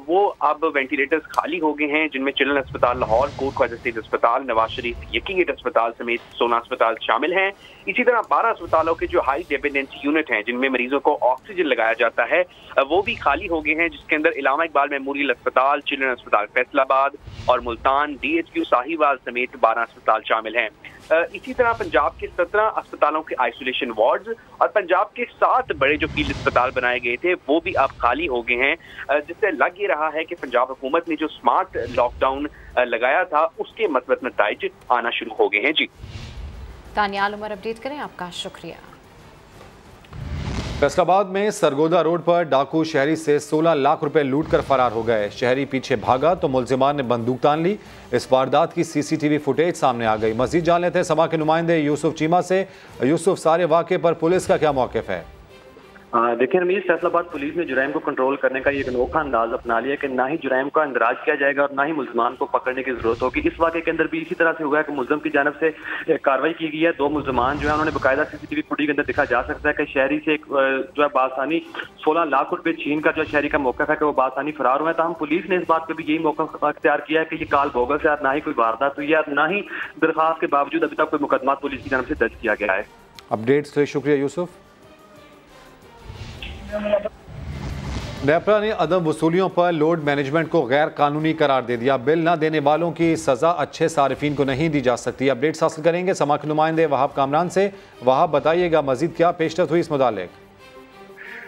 वो अब वेंटिलेटर्स खाली हो गए हैं, जिनमें चिल्ड्रन अस्पताल लाहौर, कोट ख्वाजा स्टेट अस्पताल, नवाज शरीफ यकी गेट अस्पताल समेत 16 अस्पताल शामिल हैं। इसी तरह 12 अस्पतालों के जो हाई डिपेंडेंसी यूनिट हैं, जिनमें मरीजों को ऑक्सीजन लगाया जाता है, वो भी खाली हो गए हैं, जिसके अंदर इलामा इकबाल मेमोरियल अस्पताल, चिल्ड्रन अस्पताल फैसलाबाद और मुल्तान, DHQ साहिवाल समेत 12 अस्पताल शामिल हैं। इसी तरह पंजाब के 17 अस्पतालों के आइसोलेशन वार्ड्स और पंजाब के 7 बड़े जो फील्ड अस्पताल बनाए गए थे वो भी अब खाली हो गए हैं, जिससे लग ये रहा है कि पंजाब हुकूमत ने जो स्मार्ट लॉकडाउन लगाया था उसके मस्बत नताइज आना शुरू हो गए हैं। जी दानियाल उमर, अपडेट करें, आपका शुक्रिया। फैसलाबाद में सरगोदा रोड पर डाकू शहरी से 16 लाख रुपए लूट कर फरार हो गए। शहरी पीछे भागा तो मुलजिमान ने बंदूक तान ली। इस वारदात की CCTV फुटेज सामने आ गई। मजीद जान लेते हैं समा के नुमाइंदे यूसुफ चीमा से। यूसुफ, सारे वाक़े पर पुलिस का क्या मौक़िफ़ है? देखिए रमीज, फैसलाबाद पुलिस ने जुराइम को कंट्रोल करने का ये अनोखा अंदाज अपना लिया कि ना ही जुराइम का अंदराज किया जाएगा और ना ही मुलजमान को पकड़ने की जरूरत होगी। इस वाक़े के अंदर भी इसी तरह से हुआ है कि मुलजम की जानब से कार्रवाई की गई है। 2 मुलजमान जो है उन्होंने बाकायदा CCTV फुटेज के अंदर देखा जा सकता है कि शहरी से जो है बासानी 16 लाख रुपए छीन कर जो शहरी का मौका है कि वो बासानी फरार हुआ है। तमाम पुलिस ने इस बात पर भी यही मौका अख्तियार किया है कि ये काल बोगस है, ना ही कोई वारदात हुई है, ना ही दरखास्त के बावजूद अभी तक कोई मुकदमा पुलिस की जानब से दर्ज किया गया है। अपडेट्स के लिए शुक्रिया यूसुफ। नेपरा ने अदम वसूलियों पर लोड मैनेजमेंट को गैर कानूनी करार दे दिया। बिल न देने वालों की सजा अच्छे सारिफीन को नहीं दी जा सकती। अपडेट्स हासिल करेंगे समा के नुमाइंदे वहाब कामरान से। वहाब, बताइएगा मजीद क्या पेशरफ हुई इस मुतालिक?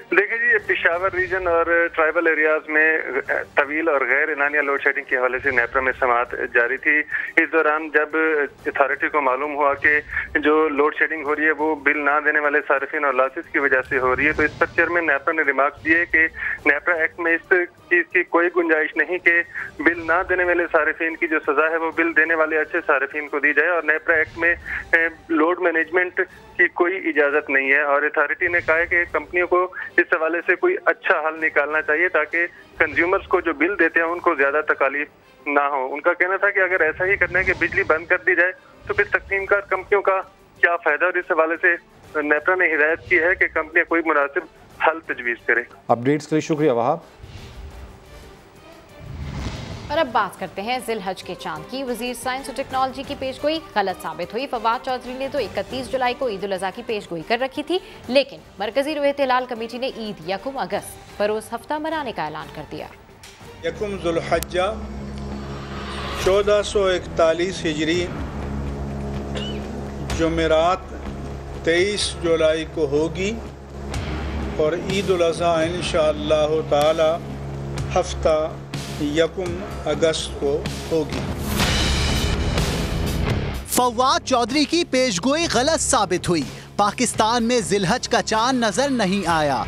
देखिए जी, पेशावर रीजन और ट्राइबल एरियाज में तवील और गैर एलानिया लोड शेडिंग के हवाले से नेपरा में समाअत जारी थी। इस दौरान जब अथॉरिटी को मालूम हुआ कि जो लोड शेडिंग हो रही है वो बिल ना देने वाले सार्फिन और लॉसेस की वजह से हो रही है, तो इस पर चेयरमैन नेपरा ने रिमार्क्स दिए कि नेपरा एक्ट में इस चीज़ की कोई गुंजाइश नहीं कि बिल ना देने वाले सार्फिन की जो सजा है वो बिल देने वाले अच्छे सार्फिन को दी जाए, और नेपरा एक्ट में लोड मैनेजमेंट की कोई इजाज़त नहीं है। और अथॉरिटी ने कहा है कि कंपनियों को इस हवाले से कोई अच्छा हल निकालना चाहिए ताकि कंज्यूमर्स को जो बिल देते हैं उनको ज्यादा तकालीफ ना हो। उनका कहना था कि अगर ऐसा ही करना है कि बिजली बंद कर दी जाए तो फिर तकसीमकार कंपनियों का क्या फायदा, और इस हवाले से नेपरा ने हिदायत की है कि कंपनियां कोई मुनासिब हल तजवीज़ करें। अपडेट्स के लिए शुक्रिया वहाब। और अब बात करते हैं जिलहज के चांद की। वजीर साइंस और टेक्नोलॉजी की पेशगोई गलत साबित हुई। फवाद चौधरी ने तो 31 जुलाई को ईद उल अज़हा की पेशगोई कर रखी थी, लेकिन मरकजी रुयत हिलाल कमेटी ने ईद यकुम अगस्त बरोज़ हफ्ता मनाने का ऐलान कर दिया। यकुम जुल्हज्जा 1441 हिजरी जुमेरात 23 जुलाई को होगी और ईद उल अज़हा इंशाअल्लाह ताला हफ्ता यकुम अगस्त को होगी। फवाद चौधरी की पेशगोई गलत साबित हुई। पाकिस्तान में जिलहज का चांद नजर नहीं आया।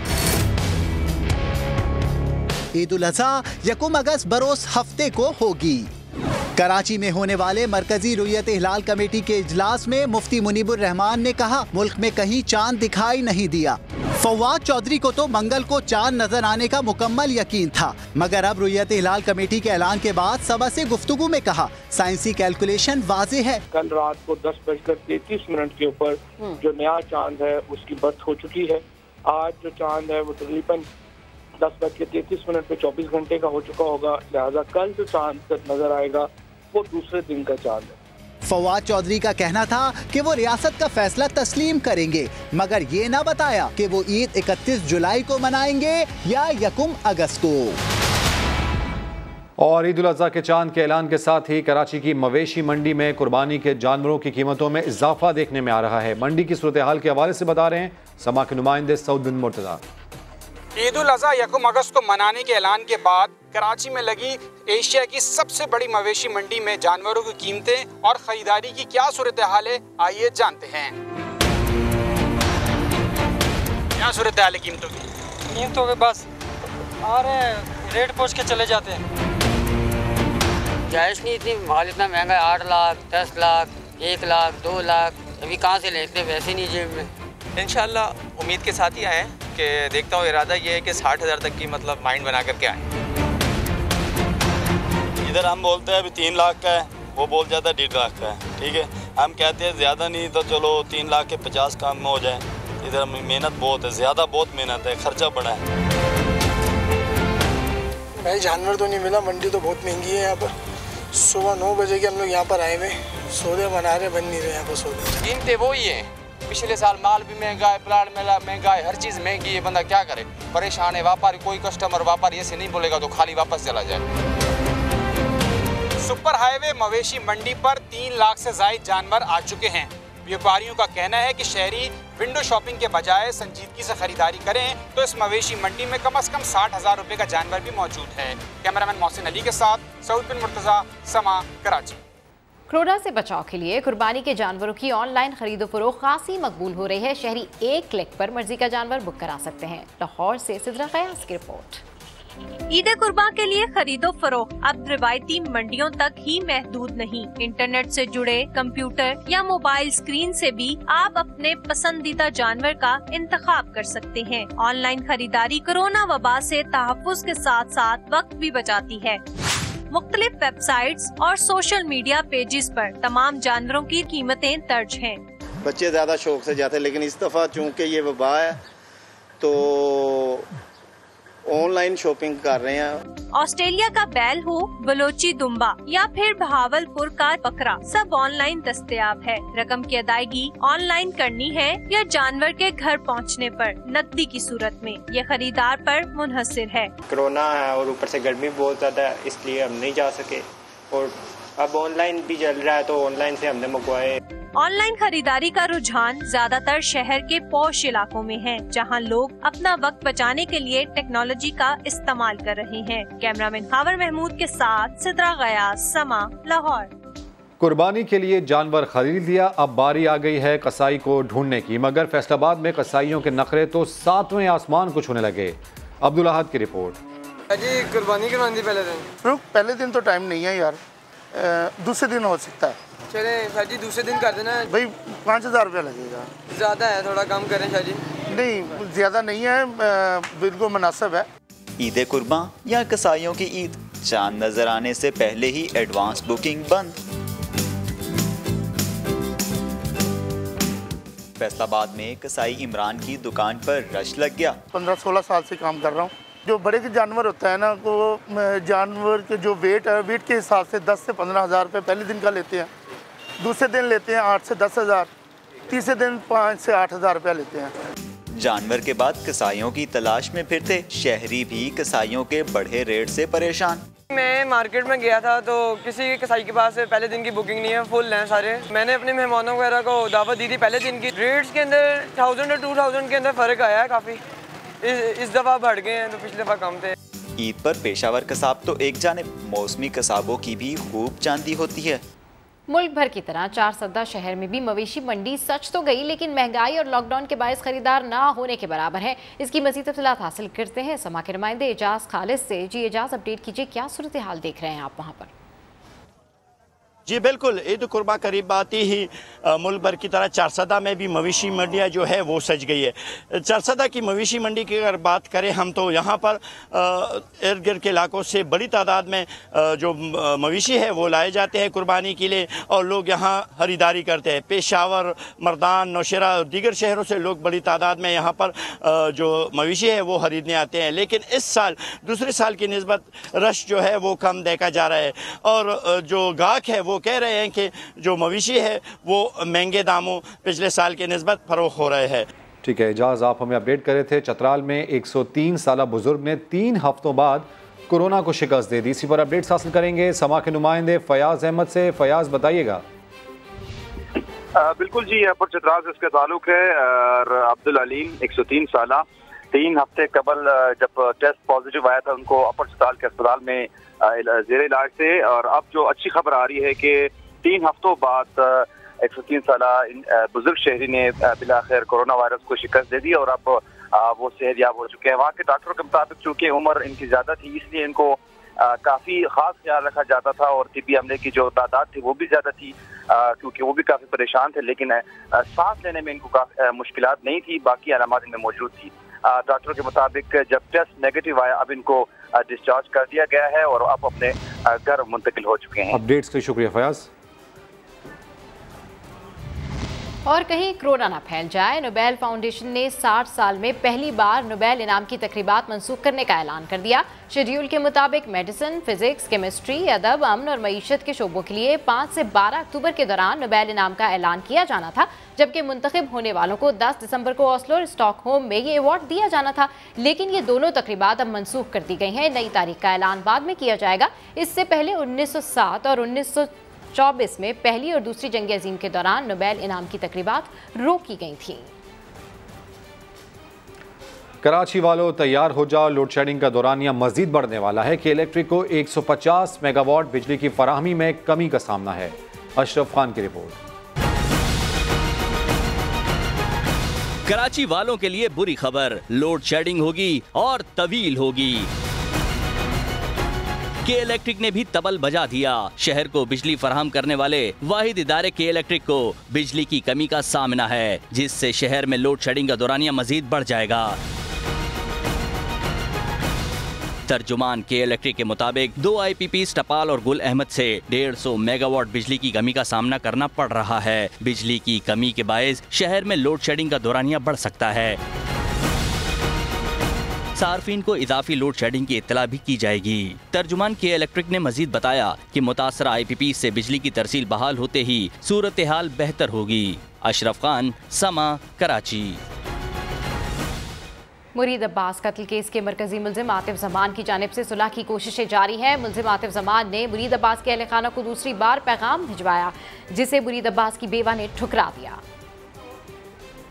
ईद उल अज़हा यकुम अगस्त बरोज़ हफ्ते को होगी। कराची में होने वाले मरकजी रुयत हिलाल कमेटी के इजलास में मुफ्ती मुनीबुर रहमान ने कहा, मुल्क में कहीं चांद दिखाई नहीं दिया। फवाद चौधरी को तो मंगल को चांद नजर आने का मुकम्मल यकीन था, मगर अब रुयत हिलाल कमेटी के ऐलान के बाद सभा से गुफ्तगू में कहा, साइंसी कैलकुलेशन वाज़ेह है। कल रात को 10:33 के ऊपर जो नया चांद है उसकी बर्थ हो चुकी है। आज जो चांद है वो तकरीबन 10:33 पे 24 घंटे का हो चुका होगा, लिहाजा कल जो चांद नजर आएगा वो दूसरे दिन का चांद है। फवाद चौधरी का कहना था कि वो रियासत का फैसला तस्लीम करेंगे, मगर ये ना बताया कि वो ईद 31 जुलाई को मनाएंगे या यकुम अगस्त को। और ईद उल अज़हा के चांद के ऐलान के साथ ही कराची की मवेशी मंडी में कुर्बानी के जानवरों की कीमतों में इजाफा देखने में आ रहा है। मंडी की सूरत हाल के हवाले से बता रहे हैं समा के नुमाइंदे सऊद बिन मुर्तज़ा। ईद उल अज़हा यकुम अगस्त को मनाने के ऐलान के बाद कराची में लगी एशिया की सबसे बड़ी मवेशी मंडी में जानवरों की कीमतें और खरीदारी की क्या सूरत हाल है, आइए जानते हैं। क्या सूरत हाल है कीमतों की? कीमतों के बस आ रहे हैं, रेट पूछ के चले जाते हैं। जायज़ नहीं, इतनी माल इतना महंगा है, 8 लाख 10 लाख 1 लाख 2 लाख, अभी कहाँ से लेते, वैसे नहीं जेब में। इंशाल्लाह उम्मीद के साथ ही आए कि देखता हूँ, इरादा ये है कि 60,000 तक की मतलब माइंड बना करके आए। इधर हम बोलते हैं अभी 3 लाख का है, वो बोल जाता है 1.5 लाख का है। ठीक है, हम कहते हैं ज़्यादा नहीं तो चलो 3 लाख के 50 काम में हो जाए। इधर मेहनत बहुत है, ज़्यादा बहुत मेहनत है, खर्चा बड़ा है। भाई जानवर तो नहीं मिला, मंडी तो बहुत महंगी है यहाँ पर। सुबह 9 बजे के हम लोग यहाँ पर आए हुए, सौदे बना रहे, बन नहीं रहे यहाँ पर सौदे। कीमतें वही हैं, पिछले साल माल भी महंगा है, प्लाट महंगा है, हर चीज़ महंगी है, बंदा क्या करे, परेशान है। व्यापारी, कोई कस्टमर व्यापारी ऐसे नहीं बोलेगा तो खाली वापस चला जाए। सुपर हाईवे मवेशी मंडी पर 3 लाख से ज़ायद जानवर आ चुके हैं। व्यापारियों का कहना है कि शहरी विंडो शॉपिंग के बजाय संजीदगी से खरीदारी करें तो इस मवेशी मंडी में कम से कम 60,000 रुपए का जानवर भी मौजूद है। कैमरामैन मोहसिन अली के साथ सऊद बिन मुर्तज़ा, समा, कराची। कोरोना से बचाव के लिए कुर्बानी के जानवरों की ऑनलाइन खरीदो फरोख्त खासी मकबूल हो रही है। शहरी एक क्लिक पर मर्जी का जानवर बुक करा सकते हैं। लाहौर से सिद्रा क़यास की रिपोर्ट। ईद कुर्बान के लिए खरीदो फरोख्त अब रिवायती मंडियों तक ही महदूद नहीं। इंटरनेट से जुड़े कंप्यूटर या मोबाइल स्क्रीन से भी आप अपने पसंदीदा जानवर का इंतखाब कर सकते हैं। ऑनलाइन खरीदारी कोरोना वबा से तहफ़्फ़ुज़ के साथ साथ वक्त भी बचाती है। मुख्तलिफ वेबसाइट्स और सोशल मीडिया पेजेस पर तमाम जानवरों की कीमतें दर्ज हैं। बच्चे ज्यादा शौक से जाते हैं, लेकिन इस दफा चूँकि ये वबा है तो ऑनलाइन शॉपिंग कर रहे हैं। ऑस्ट्रेलिया का बैल हो, बलोची दुम्बा या फिर बहावलपुर का बकरा, सब ऑनलाइन दस्तयाब है। रकम की अदायगी ऑनलाइन करनी है या जानवर के घर पहुंचने पर नकदी की सूरत में, ये खरीदार पर मुनहसिर है। कोरोना है और ऊपर से गर्मी बहुत ज्यादा है, इसलिए हम नहीं जा सके और अब ऑनलाइन भी चल रहा है तो ऑनलाइन से हमने मंगवाए। ऑनलाइन खरीदारी का रुझान ज्यादातर शहर के पॉश इलाकों में है, जहां लोग अपना वक्त बचाने के लिए टेक्नोलॉजी का इस्तेमाल कर रहे हैं। कैमरामैन खावर महमूद के साथ सिद्रा गयास, समा, लाहौर। कुर्बानी के लिए जानवर खरीद लिया, अब बारी आ गई है कसाई को ढूंढने की, मगर फैसलाबाद में कसाईयों के नखरे तो 7वें आसमान को छूने लगे। अब्दुल अहद की रिपोर्ट। जी कुर्बानी करवानी पहले दिन तो टाइम नहीं है यार, दूसरे दिन हो सकता है। चले शाह जी दूसरे दिन कर देना भाई 5000 रुपया लगेगा। ज्यादा है, थोड़ा कम करें शाह जी। नहीं ज्यादा नहीं है, बिल्कुल मुनासिब है। ईद कुर्बां या कसाईयों की ईद, चांद नजर आने से पहले ही एडवांस बुकिंग बंद। फैसलाबाद में कसाई इमरान की दुकान पर रश लग गया। 15-16 साल से काम कर रहा हूँ। जो बड़े के जानवर होता है ना, तो जानवर के जो वेट है, वेट के हिसाब से 10 से 15 हज़ार रुपये पहले दिन का लेते हैं, दूसरे दिन लेते हैं 8 से 10 हज़ार, तीसरे दिन 5 से 8 हज़ार रुपया लेते हैं। जानवर के बाद कसाईयों की तलाश में फिरते शहरी भी कसाईयों के बढ़े रेट से परेशान। मैं मार्केट में गया था तो किसी कसाई के पास पहले दिन की बुकिंग नहीं है, फुल हैं सारे। मैंने अपने मेहमानों वगैरह को दावत दी थी पहले दिन की। रेट्स के अंदर 1000 और 2000 के अंदर फ़र्क आया है काफ़ी। इस दफ़ा बढ़ गए हैं तो पिछले दफ़ा कम थे। ईद पर पेशावर कसाब तो एक जानिब, मौसमी कसाबों की भी खूब चांदी होती है। मुल्क भर की तरह चारसद्दा शहर में भी मवेशी मंडी सच तो गई, लेकिन महंगाई और लॉकडाउन के बायस खरीदार ना होने के बराबर है। इसकी मज़ीद तफसीलात हासिल करते हैं समा के नुमाइंदे एजाज खालिद से। जी एजाज, अपडेट कीजिए, क्या सूरत हाल देख रहे हैं आप वहाँ पर? जी बिल्कुल, ईद कुर्बा करीब आती ही मुल्क भर की तरह चारसदा में भी मवेशी मंडियाँ जो है वो सज गई है। चारसदा की मवेशी मंडी की अगर बात करें हम तो यहाँ पर इर्द गिर्द के इलाकों से बड़ी तादाद में जो मवेशी है वो लाए जाते हैं कुर्बानी के लिए और लोग यहाँ खरीदारी करते हैं। पेशावर, मर्दान, नौशेरा और दीगर शहरों से लोग बड़ी तादाद में यहाँ पर जो मवेशी है वो खरीदने आते हैं। लेकिन इस साल दूसरे साल की निस्बत रश जो है वो कम देखा जा रहा है और जो गाहक है वो कह रहे हैं कि जो मवेशी है वो महंगे दामों पिछले साल के निस्बत फरोख्त हो रहे हैं। ठीक है एजाज, आप हमें अपडेट कर रहे थे। चतराल में 103 साल बुजुर्ग ने 3 हफ्तों बाद कोरोना को शिकस्त दे दी। इसी पर अपडेट्स हासिल करेंगे समा के नुमाइंदे फयाज अहमद से। फयाज, बताइएगा। बिल्कुल जी, यहाँ पर चतराल से इसका ताल्लुक है। और अब्दुल अलीम 103 साल 3 हफ्ते कबल जब टेस्ट पॉजिटिव आया था उनको अपर चतराल के अस्पताल में जेर इलाज थे और अब जो अच्छी खबर आ रही है कि 3 हफ्तों बाद 103 साल बुजुर्ग शहरी ने बिलाखिर कोरोना वायरस को शिकस्त दे दी और अब वो सेहतयाब हो चुके हैं। वहाँ के डॉक्टरों के मुताबिक चूँकि उम्र इनकी ज़्यादा थी इसलिए इनको काफ़ी ख़ास ख्याल रखा जाता था और तिब्बी अमले की जो तादाद थी वो भी ज़्यादा थी क्योंकि वो भी काफ़ी परेशान थे, लेकिन सांस लेने में इनको काफ़ी मुश्किलात नहीं थी, बाकी अलामात इनमें मौजूद थी। डॉक्टरों के मुताबिक जब टेस्ट नेगेटिव आया अब इनको डिस्चार्ज कर दिया गया है और अब अपने घर मुंतकिल हो चुके हैं। अपडेट्स के लिए शुक्रिया फयाज। और कहीं कोरोना ना फैल जाए, नोबेल फाउंडेशन ने 60 साल में पहली बार नोबेल इनाम की तकरीबात मंसूख करने का ऐलान कर दिया। शेड्यूल के मुताबिक मेडिसिन, फिजिक्स, केमिस्ट्री, अदब, अमन और मईशत के शोबों के लिए 5 से 12 अक्टूबर के दौरान नोबेल इनाम का ऐलान किया जाना था, जबकि मुंतखब होने वालों को 10 दिसंबर को ऑस्लो और स्टॉकहोम में ये अवार्ड दिया जाना था। लेकिन ये दोनों तकरीबात अब मंसूख कर दी गई हैं। नई तारीख का ऐलान बाद में किया जाएगा। इससे पहले 1907 और 1924 में पहली और दूसरी जंग अजीम के दौरान नोबेल इनाम की तकरीबात रोकी गई थी। कराची वालों तैयार हो जाओ, लोड शेडिंग का दौरानिया मजीद बढ़ने वाला है कि इलेक्ट्रिक को 150 मेगावाट बिजली की फराहमी में कमी का सामना है। अशरफ खान की रिपोर्ट। कराची वालों के लिए बुरी खबर, लोड शेडिंग होगी और तवील होगी। के इलेक्ट्रिक ने भी तबल बजा दिया। शहर को बिजली फराहम करने वाले वाहिद इदारे के इलेक्ट्रिक को बिजली की कमी का सामना है, जिससे शहर में लोड शेडिंग का दौरानिया मजीद बढ़ जाएगा। तर्जुमान के इलेक्ट्रिक के मुताबिक 2 IPP टपाल और गुल अहमद से 150 मेगावाट बिजली की कमी का सामना करना पड़ रहा है। बिजली की कमी के बायस शहर में लोड शेडिंग का दौरानिया बढ़ सकता है। सार्फिन को इजाफी लोड शेडिंग की इत्तला भी की जाएगी। तर्जुमान के इलेक्ट्रिक ने मजीद बताया कि मुतासरा IPP से बिजली की तरसील बहाल होते ही सूरत हाल बेहतर होगी। अशरफ खान, समा, कराची। मुरीद अब्बास कत्ल केस के मरकजी मुल्जिम आतिफ जमान की जानिब से सुलह की कोशिशें जारी हैं। मुल्जिम आतिफ जमान ने मुरीद अब्बास के अहले खाना को दूसरी बार पैगाम भिजवाया, जिसे मुरीद अब्बास की बेवा ने ठुकरा दिया।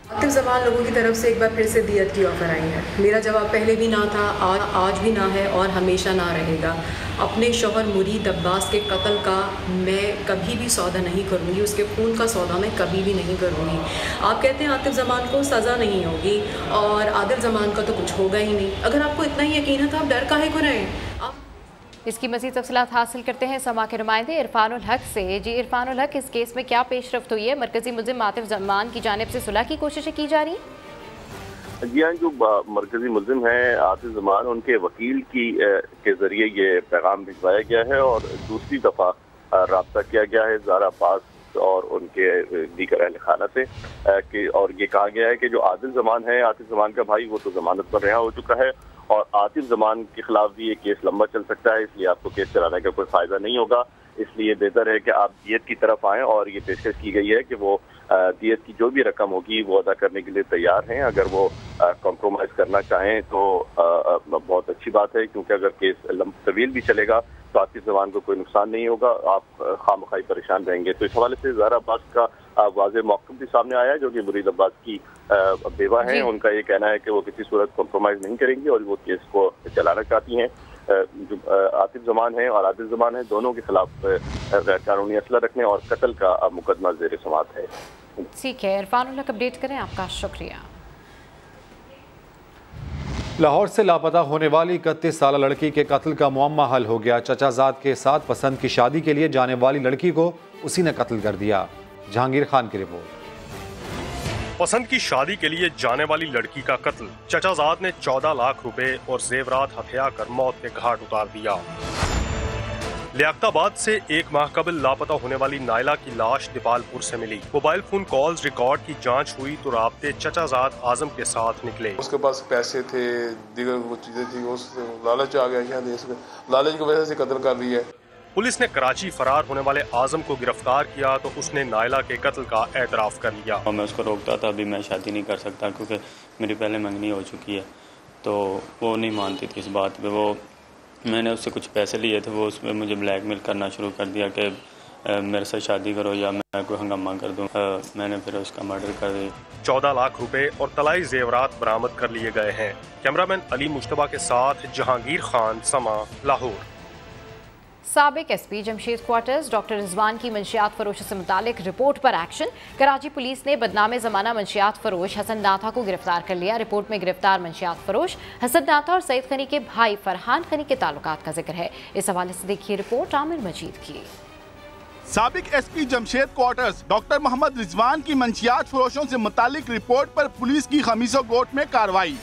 आतिफ जमान लोगों की तरफ से एक बार फिर से दियत की ऑफर आई है। मेरा जवाब पहले भी ना था, आज भी ना है और हमेशा ना रहेगा। अपने शौहर मुरीद अब्बास के कत्ल का मैं कभी भी सौदा नहीं करूँगी, उसके खून का सौदा मैं कभी भी नहीं करूँगी। आप कहते हैं आतिफ जमान को सज़ा नहीं होगी और आदिल जमान का तो कुछ होगा ही नहीं। अगर आपको इतना ही यकीन है तो आप डर काहे को रहें। इसकी मज़ीद तफसीलात हासिल करते हैं समा के नुमाइंदे इरफानुल हक से। जी इरफानुल हक, इस केस में क्या पेशरफ्त हुई है? मरकजी मुल्जिम आतिफ जमान की जानिब से सुलह की कोशिशें की जा रही? जी हाँ, जो मरकजी मुल्जिम हैं आतिफ जमान, उनके वकील के जरिए ये पैगाम भिजवाया गया है और दूसरी दफ़ा रब्ता किया गया है ज़ारा अब्बास और उनके दीगर अहल खाना से कि और ये कहा गया है कि जो आदिल जमान है, आतिफ जमान का भाई, वो तो जमानत पर रिहा हो चुका है और आतिफ जमान के खिलाफ भी ये केस लंबा चल सकता है, इसलिए आपको केस चलाने का कोई फायदा नहीं होगा। इसलिए बेहतर है कि आप दियत की तरफ आएँ और ये पेशकश की गई है कि वो दियत की जो भी रकम होगी वो अदा करने के लिए तैयार हैं। अगर वो कॉम्प्रोमाइज़ करना चाहें तो बहुत अच्छी बात है, क्योंकि अगर केस तवील भी चलेगा तो आतिफ जमान को कोई नुकसान नहीं होगा, आप खामखाई परेशान रहेंगे। तो इस हवाले से ज़ारा अब्बास का वाज़ेह मौक़िफ़ भी सामने आया है, जो कि मुरीद अब्बास की बेवा हैं। उनका ये कहना है कि वो किसी सूरत कॉम्प्रोमाइज़ नहीं करेंगी और वो केस को चलाना चाहती हैं। जो आतिफ जमान है और आदिल जमान है, दोनों के खिलाफ गैर कानूनी असला रखने और कत्ल का मुकदमा ज़ेर समाअत है। ठीक है, इरफानुल हक अपडेट करें, आपका शुक्रिया। लाहौर से लापता होने वाली 31 साल लड़की के कत्ल का मुअम्मा हल हो गया। चचाजाद के साथ पसंद की शादी के लिए जाने वाली लड़की को उसी ने कत्ल कर दिया। जहांगीर खान की रिपोर्ट। पसंद की शादी के लिए जाने वाली लड़की का कत्ल, चचाजाद ने 14 लाख रुपए और जेवरात हथिया कर मौत के घाट उतार दिया। लियाकताबाद से एक माह कबल लापता होने वाली नायला की लाश दीपालपुर से मिली। मोबाइल फोन कॉल्स रिकॉर्ड की जांच हुई तो राब्ते चचाजाद आजम के साथ निकले। उसके पास पैसे थे, दीगर वो चीजें थी, उससे लालच आ गया, लालच की वजह से कत्ल कर रही है। पुलिस ने कराची फरार होने वाले आजम को गिरफ्तार किया तो उसने नायला के कत्ल का एतराफ कर लिया। मैं उसको रोकता था, अभी मैं शादी नहीं कर सकता क्योंकि मेरी पहले मंगनी हो चुकी है, तो वो नहीं मानती थी इस बात पे। वो मैंने उससे कुछ पैसे लिए थे, वो उसमें मुझे ब्लैकमेल करना शुरू कर दिया कि मेरे साथ शादी करो या मैं कोई हंगामा कर दूं। मैंने फिर उसका मर्डर कर दिया। 14 लाख रुपए और तलाई जेवरात बरामद कर लिए गए हैं। कैमरामैन अली मुश्तबा के साथ जहांगीर खान, समा, लाहौर। साबिक SP Jamshed quarters doctor Rizwan की मंशियात फरोश से मुतालिक रिपोर्ट पर एक्शन। कराची पुलिस ने बदनामे ज़माना मंशियात फरोश हसन नाथा को गिरफ्तार कर लिया। रिपोर्ट में गिरफ्तार मंशियात फरोश हसन नाथा और सईद खनी के भाई फरहान खनी के ताल्लुकात का जिक्र है। इस हवाले से देखिए रिपोर्ट आमिर मजीद की। साबिक SP Jamshed quarters doctor Mohammad Rizwan की मंशियात फरोशों से मुतालिक रिपोर्ट पर पुलिस की खमीसो गोट में कार्रवाई।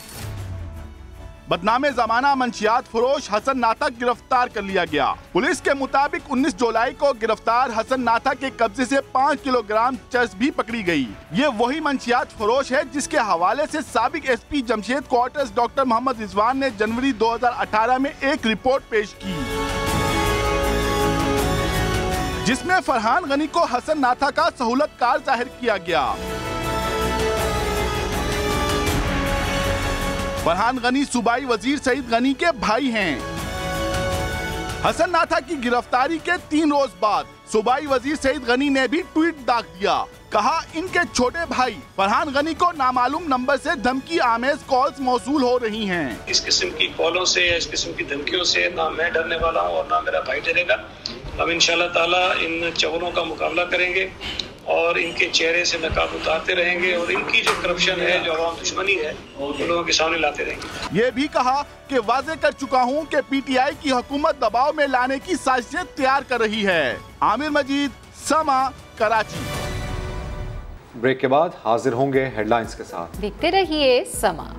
बदनामे जमाना मंशियात फरोश हसन नाथा गिरफ्तार कर लिया गया। पुलिस के मुताबिक 19 जुलाई को गिरफ्तार हसन नाथा के कब्जे से 5 किलोग्राम चरस भी पकड़ी गई। ये वही मंशियात फरोश है जिसके हवाले से साबिक SP Jamshed quarters doctor Mohammad Rizwan ने जनवरी 2018 में एक रिपोर्ट पेश की, जिसमें फरहान गनी को हसन नाथा का सहूलतकार जाहिर किया गया। फरहान गनी सूबाई वजीर सईद गनी के भाई हैं। हसन नाथा की गिरफ्तारी के 3 रोज बाद सूबाई वजीर सईद गनी ने भी ट्वीट दाग दिया। कहा इनके छोटे भाई फरहान गनी को नामालूम नंबर से धमकी आमेज कॉल्स मौसूल हो रही हैं। इस किस्म की कॉलों से, इस किस्म की धमकियों से ना मैं डरने वाला हूँ और ना मेरा भाई डरेगा। हम इंशाल्लाह ताला इन चवलों का मुकाबला करेंगे और इनके चेहरे से नकाब उतारते रहेंगे और इनकी जो करप्शन है, जो अवाम दुश्मनी है, उन लोगों के सामने लाते रहेंगे। ये भी कहा कि वाजे कर चुका हूँ कि PTI की हुकूमत दबाव में लाने की साजिशें तैयार कर रही है। आमिर मजीद, समा, कराची। ब्रेक के बाद हाजिर होंगे हेडलाइंस के साथ। देखते रहिए समा।